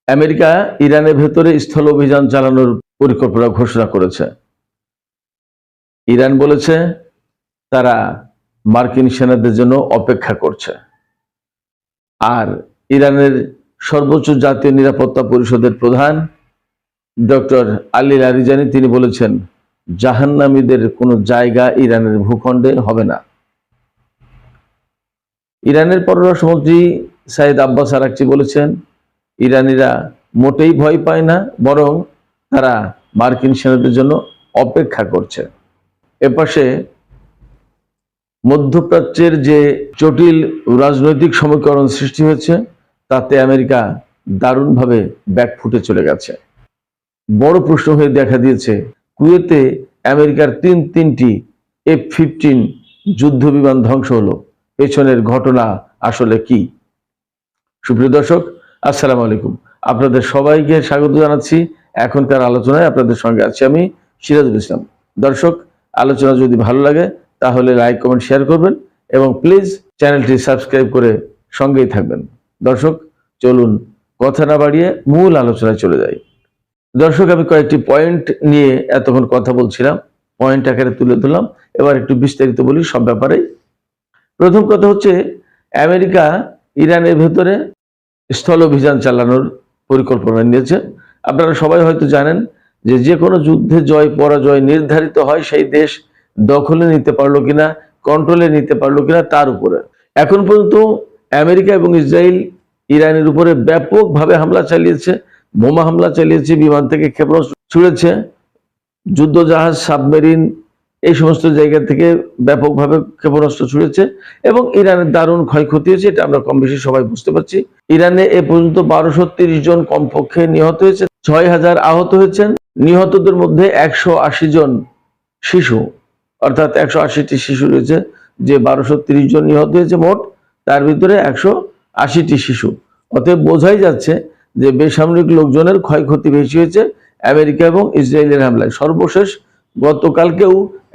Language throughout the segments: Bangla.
আমেরিকা ইরানের ভেতরে স্থল অভিযান চালানোর পরিকল্পনা ঘোষণা করেছে। ইরান বলেছে তারা মার্কিন সেনাদের জন্য অপেক্ষা করছে। আর ইরানের সর্বোচ্চ জাতীয় নিরাপত্তা পরিষদের প্রধান ডক্টর আলী লারিজানি তিনি বলেছেন জাহান্নামীদের কোনো জায়গা ইরানের ভূখণ্ডে হবে না। ইরানের পররাষ্ট্রমন্ত্রী সাইদ আব্বাস আরাকচি বলেছেন ইরানিরা মোটেই ভয় পায় না, বরং তারা মার্কিন সেনাদের জন্য অপেক্ষা করছে। এপাশে মধ্যপ্রাচ্যের যে জটিল রাজনৈতিক সমীকরণ সৃষ্টি হয়েছে তাতে আমেরিকা দারুণভাবে ব্যাকফুটে চলে গেছে। বড় প্রশ্ন হয়ে দেখা দিয়েছে কুয়েতে আমেরিকার তিনটি F-15 যুদ্ধ বিমান ধ্বংস হলো, পেছনের ঘটনা আসলে কি? সুপ্রিয় দর্শক, আসসালামু আলাইকুম। আপনাদের সবাইকে স্বাগত জানাচ্ছি। এখনকার আলোচনায় আপনাদের সঙ্গে আছি আমি সিরাজুল ইসলাম। দর্শক, আলোচনা যদি ভালো লাগে তাহলে লাইক, কমেন্ট, শেয়ার করবেন এবং প্লিজ চ্যানেলটি সাবস্ক্রাইব করে সঙ্গেই থাকবেন। দর্শক, চলুন কথা না বাড়িয়ে মূল আলোচনায় চলে যাই। দর্শক, আমি কয়েকটি পয়েন্ট নিয়ে এতক্ষণ কথা বলছিলাম, পয়েন্ট আকারে তুলে ধরলাম। এবার একটু বিস্তারিত বলি সব ব্যাপারে। প্রথম কথা হচ্ছে আমেরিকা ইরানের ভেতরে স্থল অভিযান চালানোর পরিকল্পনা নিয়েছে। আপনারা সবাই হয়তো জানেন যে কোনো যুদ্ধে জয় পরাজয় নির্ধারিত হয় সেই দেশ দখলে নিতে পারলো কিনা, কন্ট্রোলে নিতে পারলো কিনা তার উপরে। এখন পর্যন্ত আমেরিকা এবং ইসরায়েল ইরানের উপরে ব্যাপকভাবে হামলা চালিয়েছে, বোমা হামলা চালিয়েছে, বিমান থেকে ক্ষেপণাস্ত্র ছুড়েছে, যুদ্ধজাহাজ, সাবমেরিন, এই সমস্ত জায়গা থেকে ব্যাপকভাবে ক্ষেপণাস্ত্র ছুড়েছে এবং ইরানের দারুণ ক্ষয়ক্ষতি হয়েছে। এটা আমরা কম বেশি সবাই বুঝতে পারছি। ইরানে এ পর্যন্ত 1230 জন কমপক্ষে নিহত হয়েছে, 6000 আহত হয়েছেন। নিহতদের মধ্যে 180 জন শিশু, অর্থাৎ 180টি শিশু রয়েছে। যে 1230 জন নিহত হয়েছে মোট, তার ভিতরে 180টি শিশু। অতএব বোঝাই যাচ্ছে যে বেসামরিক লোকজনের ক্ষয়ক্ষতি বেশি হয়েছে আমেরিকা এবং ইসরায়েলের হামলায়। সর্বশেষ গতকালকেও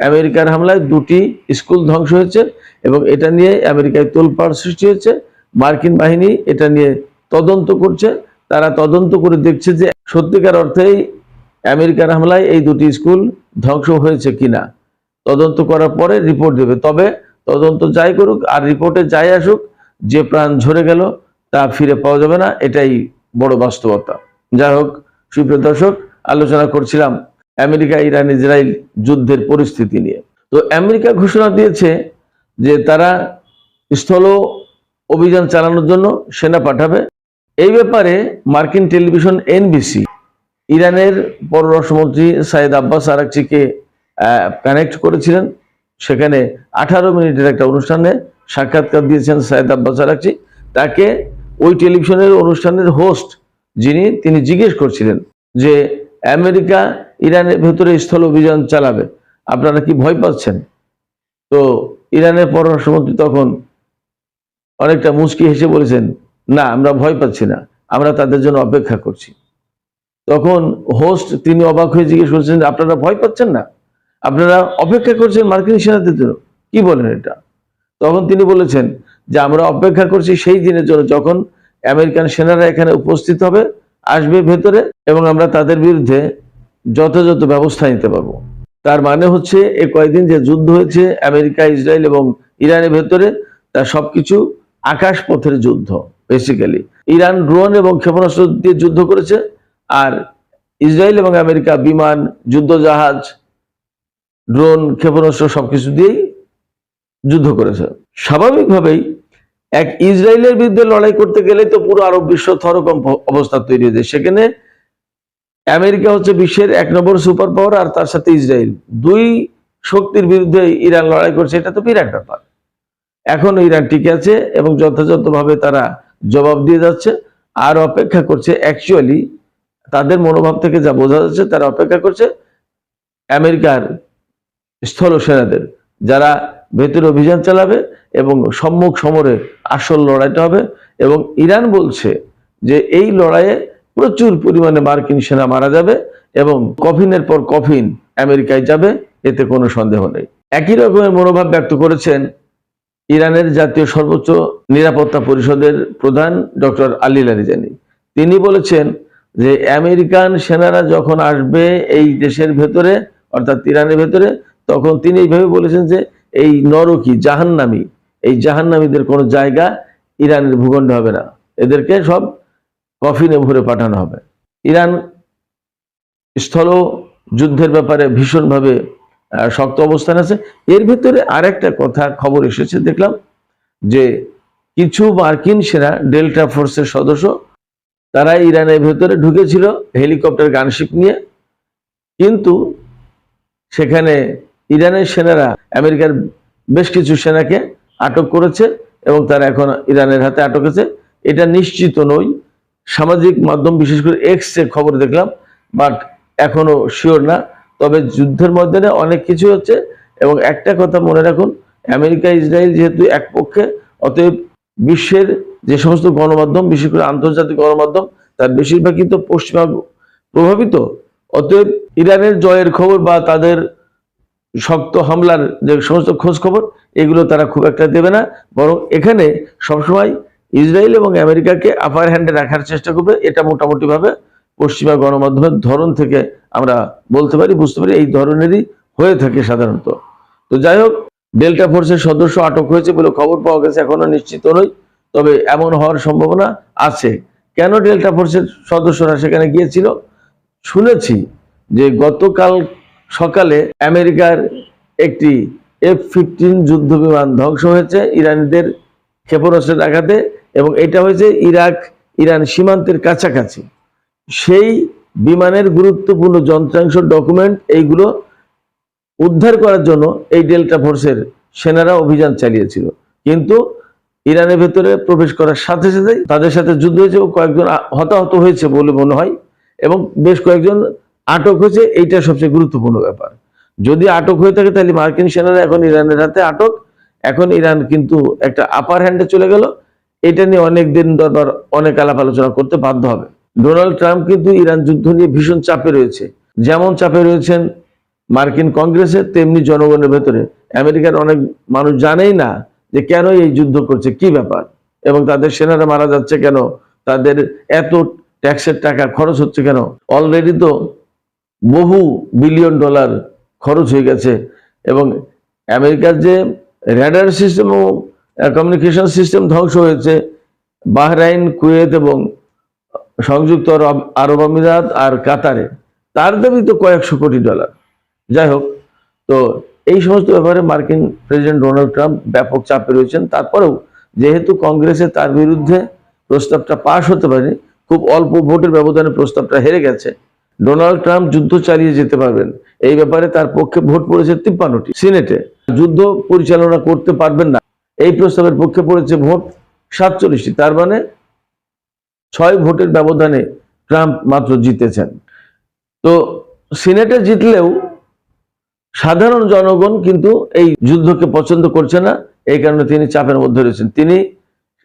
আমেরিকার হামলায় 2টি স্কুল ধ্বংস হয়েছে এবং এটা নিয়ে আমেরিকায় তোলপাড় সৃষ্টি হয়েছে। মার্কিন বাহিনী এটা নিয়ে তদন্ত করছে। তারা তদন্ত করে দেখছে যে সত্যিকার অর্থেই আমেরিকার হামলায় এই 2টি স্কুল ধ্বংস হয়েছে কিনা। তদন্ত করার পরে রিপোর্ট দেবে। তবে তদন্ত যাই করুক আর রিপোর্টে যাই আসুক, যে প্রাণ ঝরে গেল তা ফিরে পাওয়া যাবে না, এটাই বড় বাস্তবতা। যাই হোক, সুপ্রিয় দর্শক, আলোচনা করছিলাম আমেরিকা ইরান ইসরায়েল যুদ্ধের পরিস্থিতি নিয়ে। তো আমেরিকা ঘোষণা দিয়েছে যে তারা স্থল অভিযান চালানোর জন্য সেনা পাঠাবে। এই ব্যাপারে মার্কিন টেলিভিশন NBC ইরানের পররাষ্ট্রমন্ত্রী সাইদ আব্বাস আরাকচিকে কানেক্ট করেছিলেন। সেখানে 18 মিনিটের একটা অনুষ্ঠানে সাক্ষাৎকার দিয়েছেন সাইদ আব্বাস আরাকচি। তাকে ওই টেলিভিশনের অনুষ্ঠানের হোস্ট তিনি জিজ্ঞেস করছিলেন যে আমেরিকা ইরানের ভেতরে স্থল অভিযান চালাবে, আপনারা কি ভয় পাচ্ছেন? তো ইরানের পররাষ্ট্রমন্ত্রী তখন অনেকটা মুচকি হেসে বলেছেন, না, আমরা ভয় পাচ্ছি না, আমরা তাদের জন্য অপেক্ষা করছি। তখন হোস্ট তিনি অবাক হয়ে জিজ্ঞেস করছেন, আপনারা ভয় পাচ্ছেন না, আপনারা অপেক্ষা করছেন মার্কিন সেনাদের জন্য, কি বলেন এটা? তখন তিনি বলেছেন যে আমরা অপেক্ষা করছি সেই দিনের জন্য যখন আমেরিকান সেনারা এখানে উপস্থিত হবে, আসবে ভেতরে, এবং আমরা তাদের বিরুদ্ধে যথাযথ ব্যবস্থা নিতে পারবো। তার মানে হচ্ছে এই কয়েকদিন যে যুদ্ধ হয়েছে আমেরিকা, ইসরায়েল এবং ইরানের ভেতরে, তা সবকিছু আকাশ পথের যুদ্ধ। বেসিক্যালি ইরান ড্রোন এবং ক্ষেপণাস্ত্র দিয়ে যুদ্ধ করেছে, আর ইসরায়েল এবং আমেরিকা বিমান, যুদ্ধজাহাজ, ড্রোন, ক্ষেপণাস্ত্র সবকিছু দিয়েই যুদ্ধ করেছে। স্বাভাবিকভাবেই এক ইসরায়েলের বিরুদ্ধে লড়াই করতে গেলে তো পুরো আরব বিশ্ব থরকম্প অবস্থা তৈরি হয়েছে। সেখানে আমেরিকা হচ্ছে বিশ্বের 1 নম্বর সুপার পাওয়ার, আর তার সাথে ইসরায়েল, 2 শক্তির বিরুদ্ধে ইরান লড়াই করছে। এটা তো বিরাট ব্যাপার। এখন ইরান টিকে আছে এবং যথাযথভাবে তারা জবাব দিয়ে যাচ্ছে আর অপেক্ষা করছে। অ্যাকচুয়ালি তাদের মনোভাব থেকে যা বোঝা যাচ্ছে, তারা অপেক্ষা করছে আমেরিকার স্থল সেনাদের, যারা ভেতরে অভিযান চালাবে এবং সম্মুখ সমরে আসল লড়াইটা হবে। এবং ইরান বলছে যে এই লড়াইয়ে প্রচুর পরিমাণে মার্কিন সেনা মারা যাবে এবং কফিনের পর কফিন আমেরিকায় যাবে, এতে কোনো সন্দেহ নেই। একই রকমের মনোভাব ব্যক্ত করেছেন ইরানের জাতীয় সর্বোচ্চ নিরাপত্তা পরিষদের প্রধান ডক্টর আলী লারিজানি। তিনি বলেছেন যে আমেরিকান সেনারা যখন আসবে এই দেশের ভেতরে অর্থাৎ ইরানের ভেতরে, তখন তিনি এইভাবে বলেছেন যে এই নরকি জাহান্নামী, এই জাহান্নামীদের কোনো জায়গা ইরানের ভূখণ্ডে হবে না, এদেরকে সব কফিনে ভরে পাঠানো হবে। ইরান স্থল যুদ্ধের ব্যাপারে ভীষণভাবে শক্ত অবস্থান আছে। এর ভিতরে আরেকটা কথা খবর এসেছে, দেখলাম যে কিছু মার্কিন সেনা ডেল্টা ফোর্সের সদস্য তারা ইরানের ভেতরে ঢুকেছিল হেলিকপ্টার গানশিপ নিয়ে, কিন্তু সেখানে ইরানের সেনারা আমেরিকার বেশ কিছু সেনাকে আটক করেছে এবং তারা এখন ইরানের হাতে আটক আছে। এটা নিশ্চিত নই, সামাজিক মাধ্যম বিশেষ করে এক্সে খবর দেখলাম, বাট এখনো শিওর না। তবে যুদ্ধের মধ্যে অনেক কিছু হচ্ছে এবং একটা কথা মনে রাখুন, আমেরিকা ইসরায়েল যেহেতু এক পক্ষে, অতএব বিশ্বের যে সমস্ত গণমাধ্যম বিশেষ করে আন্তর্জাতিক গণমাধ্যম তার বেশিরভাগই তো পশ্চিমা প্রভাবিত। অতএব ইরানের জয়ের খবর বা তাদের শক্ত হামলার যে সমস্ত খোঁজ খবর এগুলো তারা খুব একটা দেবে না, বরং এখানে সবসময় ইসরায়েল এবং আমেরিকাকে আপার হ্যান্ডে রাখার চেষ্টা করবে। এটা মোটামুটি ভাবে পশ্চিমা গণমাধ্যমের ধরন থেকে আমরা বলতে পারি, বুঝতে পারি এই ধরনেরই হয়ে থাকে সাধারণত। তো যাই হোক, ডেল্টা ফোর্সের সদস্য আটক হয়েছে বলে খবর পাওয়া গেছে, এখনো নিশ্চিত নই, তবে এমন হওয়ার সম্ভাবনা আছে। কেন ডেল্টা ফোর্সের সদস্যরা সেখানে গিয়েছিল? শুনেছি যে গতকাল সকালে আমেরিকার একটি F-15 যুদ্ধ বিমান ধ্বংস হয়েছে ইরানিদের ক্ষেপণাস্ত্রের আঘাতে, এবং এটা হয়েছে ইরান সীমান্তের কাছাকাছি। সেই বিমানের গুরুত্বপূর্ণ যন্ত্রাংশ, ডকুমেন্ট, এইগুলো উদ্ধার করার জন্য এই ডেল্টা ফোর্সের সেনারা অভিযান চালিয়েছিল, কিন্তু ইরানের ভেতরে প্রবেশ করার সাথে সাথেই তাদের সাথে যুদ্ধ হয়েছে ও কয়েকজন হতাহত হয়েছে বলে মনে হয়, এবং বেশ কয়েকজন আটক হয়েছে। এইটা সবচেয়ে গুরুত্বপূর্ণ ব্যাপার। যদি আটক হয়ে থাকে তাহলে মার্কিন সেনারা এখন ইরানের হাতে আটক, এখন ইরান কিন্তু একটা আপার হ্যান্ডে চলে গেল। এটা নিয়ে অনেক দিন দরবার অনেক আলাপ আলোচনা করতে বাধ্য হবে। ডোনাল্ড ট্রাম্প কিন্তু ইরান যুদ্ধ নিয়ে ভীষণ চাপে রয়েছে, যেমন চাপে রয়েছেন মার্কিন কংগ্রেসে, তেমনি জনগণের ভেতরে। আমেরিকার অনেক মানুষ জানেই না যে কেন এই যুদ্ধ করছে, কি ব্যাপার, এবং তাদের সেনারা মারা যাচ্ছে কেন, তাদের এত ট্যাক্সের টাকা খরচ হচ্ছে কেন। অলরেডি তো বহু বিলিয়ন ডলার খরচ হয়ে গেছে, এবং আমেরিকার যে রেডার সিস্টেম ও কমিউনিকেশন সিস্টেম ধ্বংস হয়েছে বাহরাইন, কুয়েত এবং সংযুক্ত আরব আমিরাত আর কাতারে, তার দাবি তো কয়েকশো কোটি ডলার। যাই হোক, তো এই সমস্ত ব্যাপারে মার্কিন প্রেসিডেন্ট ডোনাল্ড ট্রাম্প ব্যাপক চাপে রয়েছেন। তারপরেও যেহেতু কংগ্রেসে তার বিরুদ্ধে প্রস্তাবটা পাশ হতে পারেনি, খুব অল্প ভোটের ব্যবধানে প্রস্তাবটা হেরে গেছে, ডোনাল্ড ট্রাম্প যুদ্ধ চালিয়ে যেতে পারবেন। এই ব্যাপারে তার পক্ষে ভোট পড়েছে 53টি, সিনেটে যুদ্ধ পরিচালনা করতে পারবেন না এই প্রস্তাবের পক্ষে পড়েছে ভোট 47টি। তার মানে 6 ভোটের ব্যবধানে ট্রাম্প মাত্র জিতেছেন। তো সিনেটে জিতলেও সাধারণ জনগণ কিন্তু এই যুদ্ধকে পছন্দ করছে না, এই কারণে তিনি চাপের মধ্যে রয়েছেন। তিনি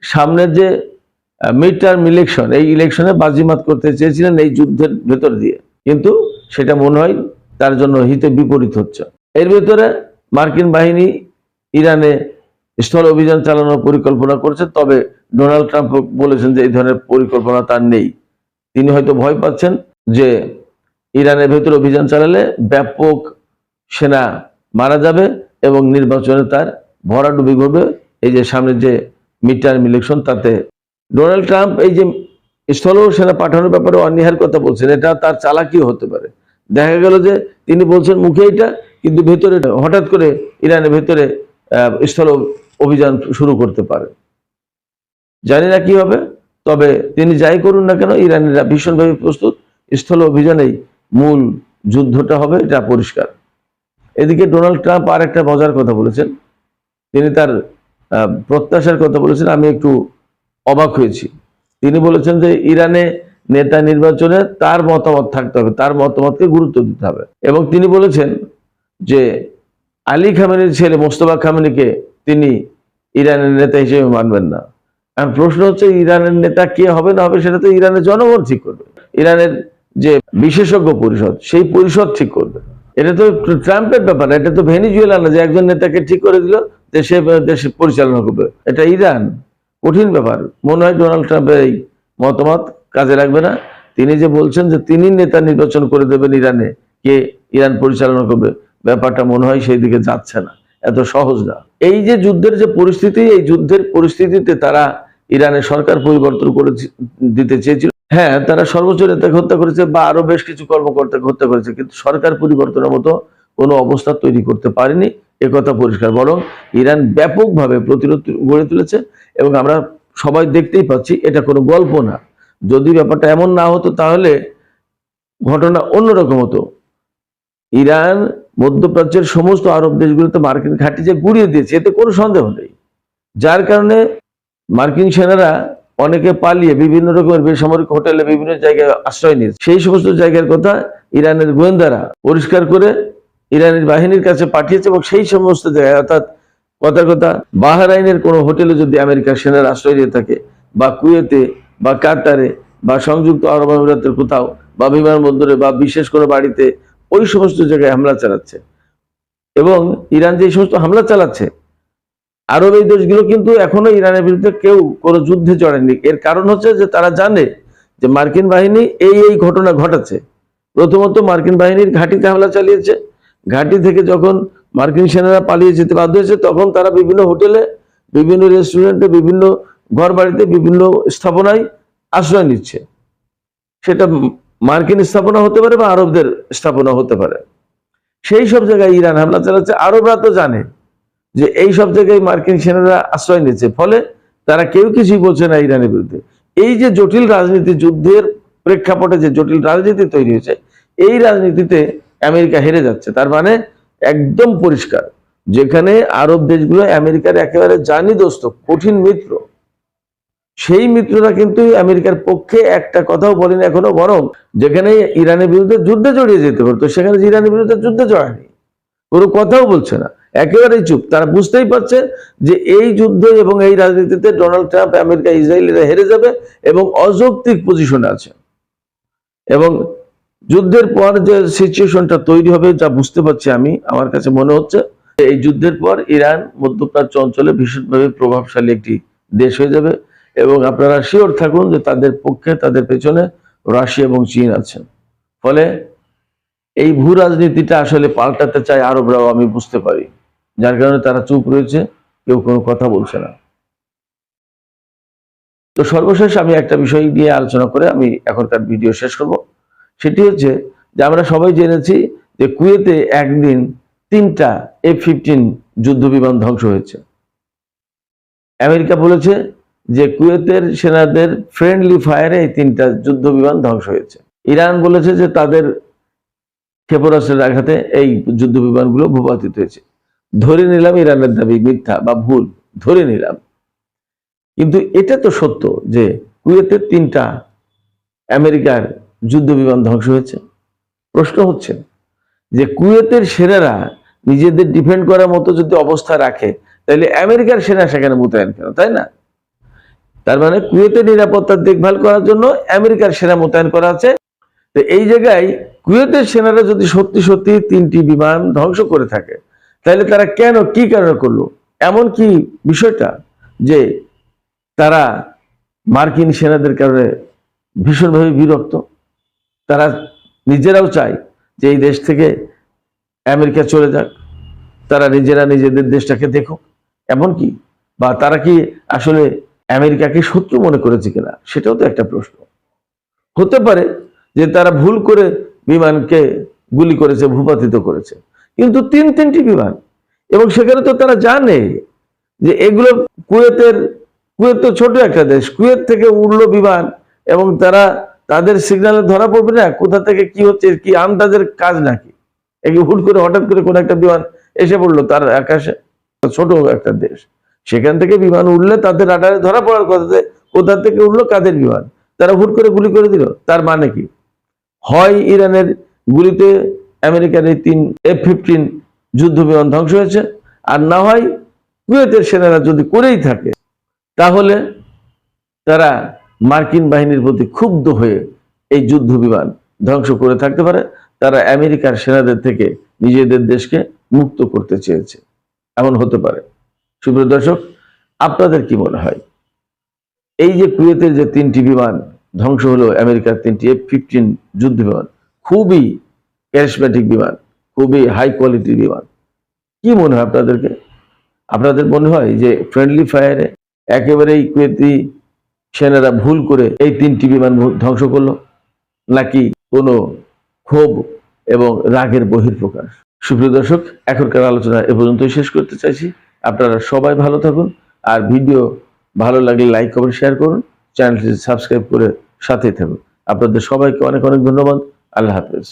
সামনের যে মিড টার্ম ইলেকশন, এই ইলেকশনে বাজিমাত করতে চেয়েছিলেন এই যুদ্ধের ভেতর দিয়ে, কিন্তু সেটা মনে হয় তার জন্য হিতে বিপরীত হচ্ছে। এর ভেতরে মার্কিন বাহিনী ইরানে স্থল অভিযান চালানোর পরিকল্পনা করছে, তবে ডোনাল্ড ট্রাম্প বলেছেন যে এই ধরনের পরিকল্পনা তার নেই। তিনি হয়তো ভয় পাচ্ছেন যে ইরানের ভেতরে অভিযান চালালে ব্যাপক সেনা মারা যাবে এবং নির্বাচনে তার ভরাডুবি ঘটবে। এই যে সামনে যে মিড টার্ম ইলেকশন, তাতে ডোনাল্ড ট্রাম্প এই যে স্থল সেনা পাঠানোর ব্যাপারে অনীহার কথা বলছেন, এটা তার চালাকিও হতে পারে। দেখা গেল যে তিনি বলছেন মুখে এটা, কিন্তু ভেতরে হঠাৎ করে ইরানের ভেতরে স্থল অভিযান শুরু করতে পারে। জানি না কি হবে, তবে তিনি যাই করুন না কেন ইরানিরা ভীষণভাবে প্রস্তুত। স্থল অভিযানেই মূল যুদ্ধটা হবে, এটা পরিষ্কার। এদিকে ডোনাল্ড ট্রাম্প আর একটা মজার কথা বলেছেন, তিনি তার প্রত্যাশার কথা বলেছেন, আমি একটু অবাক হয়েছি। তিনি বলেছেন যে ইরানে নেতা নির্বাচনে তার মতামত থাকতে হবে, তার মতামতকে গুরুত্ব দিতে হবে, এবং তিনি বলেছেন যে আলী খামেনির ছেলে মোস্তফা খামেনিকে তিনি ইরানের নেতা হিসেবে মানবেন না। আর প্রশ্ন হচ্ছে ইরানের নেতা কে হবে না হবে সেটা তো ইরানের জনগণ ঠিক করবে, ইরানের যে বিশেষজ্ঞ পরিষদ সেই পরিষদ ঠিক করবে। এটা তো ট্রাম্পের ব্যাপার, এটা তো ভেনিজুয়েলা না যে একজন নেতাকে ঠিক করে দিল যে সে দেশ পরিচালনা করবে। এটা ইরান, কঠিন ব্যাপার। মনে হয় ডোনাল্ড ট্রাম্পের এই মতামত কাজে লাগবে না, তিনি যে বলছেন যে তিনি নেতা নির্বাচন করে দেবেন ইরানে, কে ইরান পরিচালনা করবে, ব্যাপারটা মনে হয় সেই দিকে যাচ্ছে না, এত সহজ না। এই যে যুদ্ধের যে পরিস্থিতি, এই যুদ্ধের পরিস্থিতিতে তারা ইরানের সরকার পরিবর্তন করে দিতে চেয়েছিল। হ্যাঁ, তারা সর্বোচ্চ নেতাকে হত্যা করেছে বা আরো বেশ কিছু কর্মকর্তাকে হত্যা করেছে, কিন্তু সরকার পরিবর্তনের মতো কোনো অবস্থা তৈরি করতে পারেনি, একথা পরিষ্কার। বরং ইরান ব্যাপকভাবে প্রতিরোধ গড়ে তুলেছে এবং আমরা সবাই দেখতেই পাচ্ছি এটা কোনো গল্প না। যদি ব্যাপারটা এমন না হতো তাহলে ঘটনা অন্যরকম হতো। ইরান মধ্যপ্রাচ্যের সমস্ত আরব দেশগুলোতে মার্কিন ঘাঁটি যে গুড়িয়ে দিয়েছে, এতে কোনো সন্দেহ নেই। যার কারণে মার্কিন সেনারা অনেকে পালিয়ে বিভিন্ন রকমের বেসামরিক হোটেলে বিভিন্ন জায়গায় আশ্রয় নিয়েছে। সেই সমস্ত জায়গার কথা ইরানের গোয়েন্দারা পরিষ্কার করে ইরানের বাহিনীর কাছে পাঠিয়েছে এবং সেই সমস্ত জায়গায়, অর্থাৎ কথার কথা বাহরাইনের কোনো হোটেলে যদি আমেরিকার সেনারা আশ্রয় নিয়ে থাকে, বা কুয়েতে বা কাতারে বা সংযুক্ত আরব আমিরাতের কোথাও বা বিমানবন্দরে বা বিশেষ কোনো বাড়িতে, ওই সমস্ত জায়গায় হামলা চালাচ্ছে। এবং ইরান যে সমস্ত হামলা চালাচ্ছে, আরব এই দেশগুলো কিন্তু এখনো ইরানের বিরুদ্ধে কেউ কোনো যুদ্ধে জড়ায়নি। এর কারণ হচ্ছে যে তারা জানে যে মার্কিন বাহিনী এই ঘটনা ঘটাচ্ছে। প্রথমত মার্কিন বাহিনীর ঘাঁটিতে হামলা চালিয়েছে, ঘাঁটি থেকে যখন মার্কিন সেনারা পালিয়ে যেতে বাধ্য হয়েছে, তখন তারা বিভিন্ন হোটেলে, বিভিন্ন রেস্টুরেন্টে, বিভিন্ন ঘর বাড়িতে, বিভিন্ন স্থাপনায় আশ্রয় নিচ্ছে। সেটা মার্কিন স্থাপনা হতে পারে বা আরবদের স্থাপনা হতে পারে। সেই সব জায়গায় ইরান হামলা চালাচ্ছে। আরবরা তো জানে যে এই সব জায়গায় মার্কিন সেনারা আশ্রয় নিচ্ছে, ফলে তারা কেউ কিছুই বলছে না ইরানের বিরুদ্ধে। এই যে জটিল রাজনীতি, যুদ্ধের প্রেক্ষাপটে যে জটিল রাজনীতি তৈরি হয়েছে, এই রাজনীতিতে আমেরিকা হেরে যাচ্ছে। তার মানে একদম পরিষ্কার, যেখানে আরব দেশগুলো আমেরিকার একেবারে জানি দোস্ত, কঠিন মিত্র, সেই মিত্ররা কিন্তু আমেরিকার পক্ষে একটা কথাও বলেনি এখনো। বরং যেখানে ইরানের বিরুদ্ধে যুদ্ধে জড়িয়ে যেতে পারতো, সেখানে ইরানের বিরুদ্ধে যুদ্ধে জড়ায়নি, কোনো কথাও বলছে না, একেবারেই চুপ। তারা বুঝতেই পারছে যে এই যুদ্ধে এবং এই রাজনীতিতে ডোনাল্ড ট্রাম্প, আমেরিকা, ইসরায়েলিরা হেরে যাবে এবং অযৌক্তিক পজিশনে আছে। এবং যুদ্ধের পর যে সিচুয়েশনটা তৈরি হবে, যা বুঝতে পারছি আমি, আমার কাছে মনে হচ্ছে এই যুদ্ধের পর ইরান মধ্যপ্রাচ্য অঞ্চলে ভীষণভাবে প্রভাবশালী একটি দেশ হয়ে যাবে। এবং আপনারা শিওর থাকুন যে তাদের পক্ষে, তাদের পেছনে রাশিয়া এবং চীন আছেন। ফলে এই ভূ রাজনীতিটা আসলে পাল্টাতে চায় আরবরাও, আমি বুঝতে পারি। যার কারণে তারা চুপ রয়েছে, কেউ কোনো কথা বলছে না। তো সর্বশেষ আমি একটা বিষয় নিয়ে আলোচনা করে আমি এখনকার ভিডিও শেষ করব। সেটি হচ্ছে যে আমরা সবাই জেনেছি যে কুয়েতে একদিন 3টা F-15 যুদ্ধ বিমান ধ্বংস হয়েছে। আমেরিকা বলেছে যে কুয়েতের সেনাদের ফ্রেন্ডলি ফায়ারে এই 3টা যুদ্ধ বিমান ধ্বংস হয়েছে। ইরান বলেছে যে তাদের ক্ষেপণাস্ত্রের আঘাতে এই যুদ্ধ বিমানগুলো ভূপাতিত হয়েছে। ধরে নিলাম ইরানের দাবি মিথ্যা বা ভুল, ধরে নিলাম। কিন্তু এটা তো সত্য যে কুয়েতের 3টা আমেরিকার যুদ্ধ বিমান ধ্বংস হয়েছে। প্রশ্ন হচ্ছে যে কুয়েতের সেনারা নিজেদের ডিফেন্ড করার মতো যদি অবস্থা রাখে, তাহলে আমেরিকার সেনা সেখানে মোতায়েন কেন, তাই না? তার মানে কুয়েতের নিরাপত্তার দেখভাল করার জন্য আমেরিকার সেনা মোতায়েন করা আছে। তো এই জায়গায় কুয়েতের সেনারা যদি সত্যি সত্যি 3টি বিমান ধ্বংস করে থাকে, তাহলে তারা কেন, কি কারণে করলো? এমন কি বিষয়টা যে তারা মার্কিন সেনাদের কারণে ভীষণভাবে বিরক্ত, তারা নিজেরাও চায় যে এই দেশ থেকে আমেরিকা চলে যাক, তারা নিজেরা নিজেদের দেশটাকে দেখুক, এমন কি? বা তারা কি আসলে আমেরিকাকে শত্রু মনে করেছে কিনা, সেটাও তো একটা প্রশ্ন। হতে পারে যে তারা ভুল করে বিমানকে গুলি করেছে, ভূপাতিত করেছে, কিন্তু 3টি বিমান। এবং সেখানে তো তারা জানে যে এগুলো কুয়েত তো ছোট একটা দেশ, কুয়েত থেকে উড়লো বিমান এবং তারা তাদের সিগন্যালে ধরা পড়বে না কোথা থেকে কি হচ্ছে, কি আন্দাজের কাজ নাকি? হুট করে হঠাৎ করে কোন একটা বিমান এসে পড়লো তার আকাশে, ছোট একটা দেশ, সেখান থেকে বিমান উঠলে তাদের রাডারে ধরা পড়ার কথা, কোথা থেকে উঠলো, কাদের বিমান, তারা হুট করে গুলি করে দিল। তার মানে কি? হয় ইরানের গুলিতে আমেরিকার এই 3 F-15 যুদ্ধ বিমান ধ্বংস হয়েছে, আর না হয় কুয়েতের সেনারা যদি করেই থাকে, তাহলে তারা মার্কিন বাহিনীর প্রতি ক্ষুব্ধ হয়ে এই যুদ্ধ বিমান ধ্বংস করে থাকতে পারে। তারা আমেরিকার সেনাদের থেকে নিজেদের দেশকে মুক্ত করতে চেয়েছে, এমন হতে পারে। সুপ্রিয় দর্শক, আপনাদের কি মনে হয় এই যে কুয়েতের যে 3টি বিমান ধ্বংস হলো আমেরিকার 3টি F-15 যুদ্ধ বিমান। খুবই ক্যারিসম্যাটিক বিমান, খুবই হাই কোয়ালিটির বিমান। কি মনে হয় আপনাদেরকে? আপনাদের মনে হয় যে ফ্রেন্ডলি ফায়ারে একেবারেই কুয়েতি সেনারা ভুল করে এই 3টি বিমান ধ্বংস করলো, নাকি কোনো ক্ষোভ এবং রাগের বহিঃপ্রকাশ? সুপ্রিয় দর্শক, এখনকার আলোচনা এ পর্যন্তই শেষ করতে চাইছি। আপনারা সবাই ভালো থাকুন, আর ভিডিও ভালো লাগলে লাইক কমেন্ট শেয়ার করুন, চ্যানেলটি সাবস্ক্রাইব করে সাথেই থাকুন। আপনাদের সবাইকে অনেক অনেক ধন্যবাদ। আল্লাহ হাফেজ।